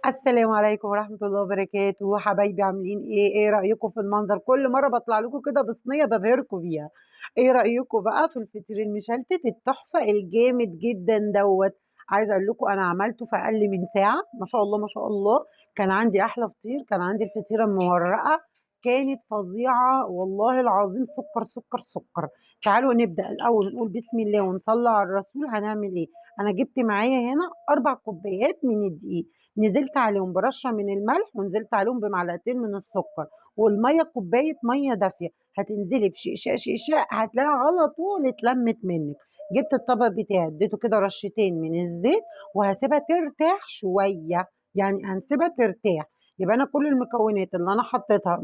السلام عليكم ورحمة الله وبركاته، حبايبي عاملين إيه؟ إيه رأيكم في المنظر؟ كل مرة باطلع لكم كده بصينية بابهركم بيها. إيه رأيكم بقى في الفطير المشلتت التحفة الجامد جدًا دوّة؟ عايزة أقول لكم أنا عملته في أقل من ساعة، ما شاء الله، ما شاء الله. كان عندي أحلى فطير، كان عندي الفطيرة المورقة، كانت فظيعة والله العظيم، سكر، سكر، سكر. تعالوا نبدأ الأول نقول بسم الله ونصلي على الرسول. هنعمل إيه؟ أنا جبت معايا هنا 4 كوبايات من الدقيق. نزلت عليهم برشة من الملح ونزلت عليهم بمعلقتين من السكر، والمية كوباية مية دافية. هتنزلي بشقشاق شقشاق هتلاقيها على طول اتلمت منك. جبت الطبق بتاعي اديته كده رشتين من الزيت وهسيبها ترتاح شوية، يعني هنسيبها ترتاح. يبقى انا كل المكونات اللي انا حطيتها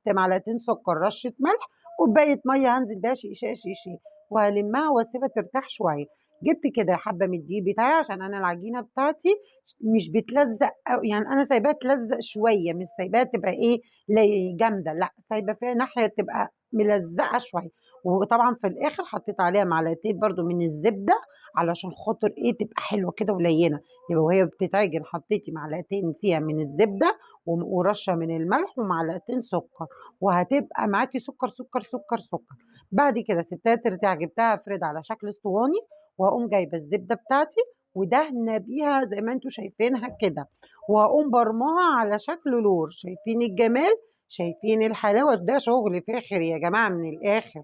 معلقتين سكر، رشة ملح، كوباية مية هنزل بيها شقشاق شقشاق، وهلمها واسيبها ترتاح شوية. جبت كده حبة من الدقيق بتاعي عشان انا العجينة بتاعتي مش بتلزق يعني انا سايباها تلزق شويه، مش سايباها تبقى ايه، جامده، لا سايبه فيها ناحيه تبقى ملزقه شويه. وطبعا في الاخر حطيت عليها معلقتين برضو من الزبده علشان خاطر ايه تبقى حلوه كده ولينه. يبقى وهي بتتعجن حطيتي معلقتين فيها من الزبده ورشه من الملح ومعلقتين سكر، وهتبقى معاكي سكر سكر سكر سكر. بعد كده سبتها ترتاح، جبتها افرد على شكل اسطواني، وهقوم جايبه الزبده بتاعتي ودهنة بيها زي ما انتم شايفينها كده، وهقوم برماها على شكل لور. شايفين الجمال؟ شايفين الحلاوة؟ ده شغل فاخر يا جماعة من الآخر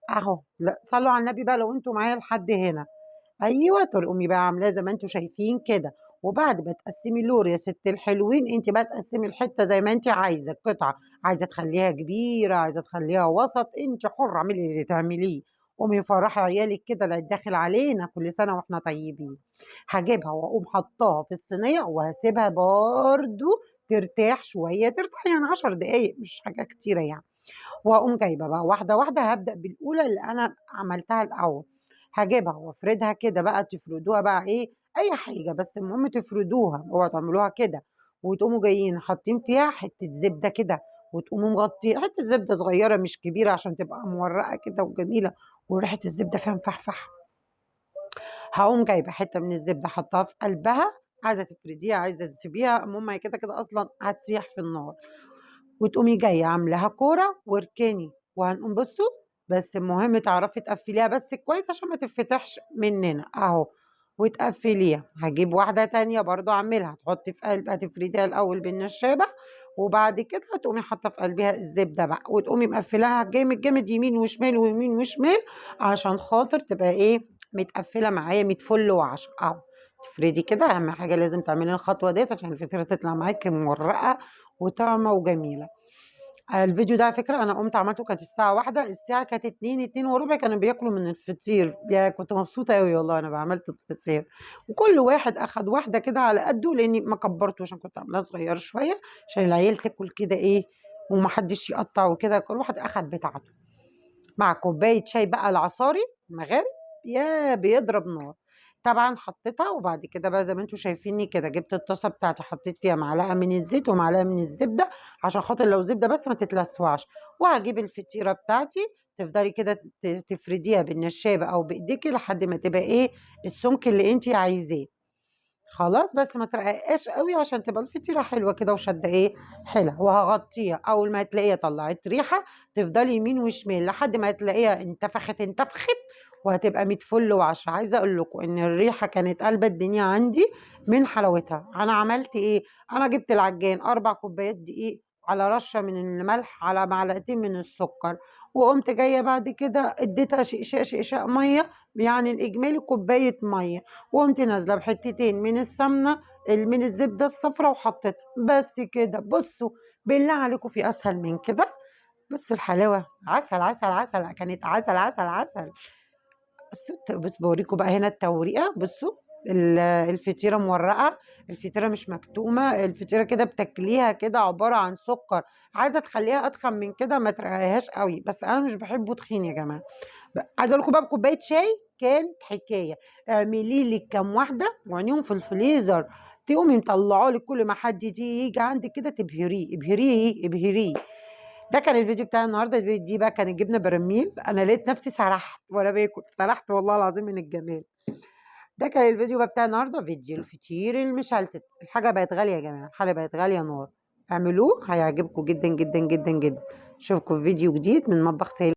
اهو. لا صلوا على النبي بقى لو انتم معايا لحد هنا. ايوه، تقومي بقى عاملاه زي ما انتم شايفين كده. وبعد ما تقسمي اللور يا ست الحلوين، انت بقى تقسمي الحته زي ما انت عايزه القطعه، عايزه تخليها كبيره، عايزه تخليها وسط، انت حره، اعملي اللي تعمليه. قومي فرحي عيالك كده اللي داخل علينا، كل سنه واحنا طيبين. هجيبها واقوم حطاها في الصينيه وهسيبها برضو ترتاح شويه، ترتاح يعني 10 دقايق، مش حاجه كتيره يعني. واقوم جايبه بقى واحده واحده، هبدا بالاولى اللي انا عملتها الاول. هاجيبها وافردها كده بقى، تفردوها بقى ايه، اي حاجه بس المهم تفردوها، اوعوا تعملوها كده. وتقوموا جايين حاطين فيها حته زبده كده، وتقوموا مغطين حته زبده صغيره مش كبيره عشان تبقى مورقه كده وجميله، وريحه الزبده فيها مفحفح. هاقوم جايبه حته من الزبده حطاها في قلبها، عايزه تفرديها عايزه تسيبيها، المهم هي كده كده اصلا هتسيح في النار. وتقومي جايه عاملاها كوره واركني، وهنقوم بصوا، بس المهم تعرفي تقفليها بس كويس عشان ما تتفتحش مننا اهو. وتقفليها. هجيب واحده تانية برضو اعملها، تحطي في قلب، هتفرديها الاول بالنشابه، وبعد كده تقومي حاطه في قلبها الزبده بقى، وتقومي مقفلاها جامد جامد يمين وشمال ويمين وشمال، عشان خاطر تبقى ايه، متقفله معايا 100 فل وعشرة اهو. تفردي كده، اهم حاجه لازم تعملي الخطوه ديت عشان الفطيره تطلع معاكي مورقه وطعمه وجميله. الفيديو ده على فكرة أنا قُمت عملته كانت الساعة 13:00، الساعة كانت 14:00، 14:15 كانوا بياكلوا من الفطير، كنت مبسوطة أوي والله أنا عملت الفطير، وكل واحد أخد واحدة كده على قدّه، لإني ما كبّرتوش عشان كنت عاملاه صغيّر شوية، عشان العيال تاكل كده إيه، وما حدّش يقطّع وكده، كل واحد أخد بتاعته، مع كوباية شاي بقى العصاري مغارب، ياه بيضرب نار. طبعًا حطيتها، وبعد كده بقى زي ما أنتم شايفينّي كده، جِبت الطاسة بتاعتي حطيت فيها معلقة من الزيت ومعلقة من الزبدة، عشان خاطر لو زبدة بس ما تتلسوعش. وهاجيب الفطيرة بتاعتي، تفضلي كده تفرديها بالنشابة أو بإيديكِ لحد ما تبقى إيه، السمك اللي أنتِ عايزاه. خلاص، بس ما ترققاش أوي عشان تبقى الفطيرة حلوة كده وشادة إيه، حيلها. وهاغطيها، أول ما تلاقيها طلّعت ريحة تفضلي يمين وشمال لحد ما تلاقيها انتفخت انتفخت، وهتبقى 100 فل و10. عايزة أقول لكم إن الريحة كانت قالبة الدنيا عندي من حلاوتها. أنا عملت إيه، أنا جبت العجان 4 كوبايات دقيق على رشة من الملح على معلقتين من السكر، وقُمت جاية بعد كده اديتها شقشاق شقشاق مَيّة، يعني الإجمالي كوباية مَيّة، وقُمت نازلة بحتتين من السمنة من الزبدة الصفرا وحطيتها، بس كده. بُصّوا، بالله عليكم في أسهل من كده؟ بُصّوا الحلاوة، عسل، عسل، عسل، كانت عسل، عسل، عسل. بُصّوا باوريكم بقى هنا التوريقة، بُصّوا الفطيرة مورقة، الفطيرة مش مكتومة، الفطيرة كده بتاكليها كده عبارة عن سكر. عايزة تخلّيها أتخن من كده ما ترققيهاش أوي، بس أنا مش باحبه تخين يا جماعة. عايزة أقول لكم بقى بكوباية شاي كانت حكاية. اعملي لِك كام واحدة واعينيهم في الفريزر، تقومي مطلعاه لِك كل ما حد ييجي عندِك كده تبهريه، ابهريه، ابهريه. ده كان الفيديو بتاع النهارده، دي بقى كانت جبنة براميل، أنا لقيت نفسي سرحت وأنا باكل، سرحت والله العظيم من الجمال. ده كان الفيديو بقى بتاع النهارده، فيديو الفطير المشلتت. الحاجة بقت غالية يا جماعة، الحاجة بقت غالية نار. اعملوه هيعجبكم جدًا، جدًا، جدًا، جدًا. اشوفكم في فيديو جديد من مطبخ سالي.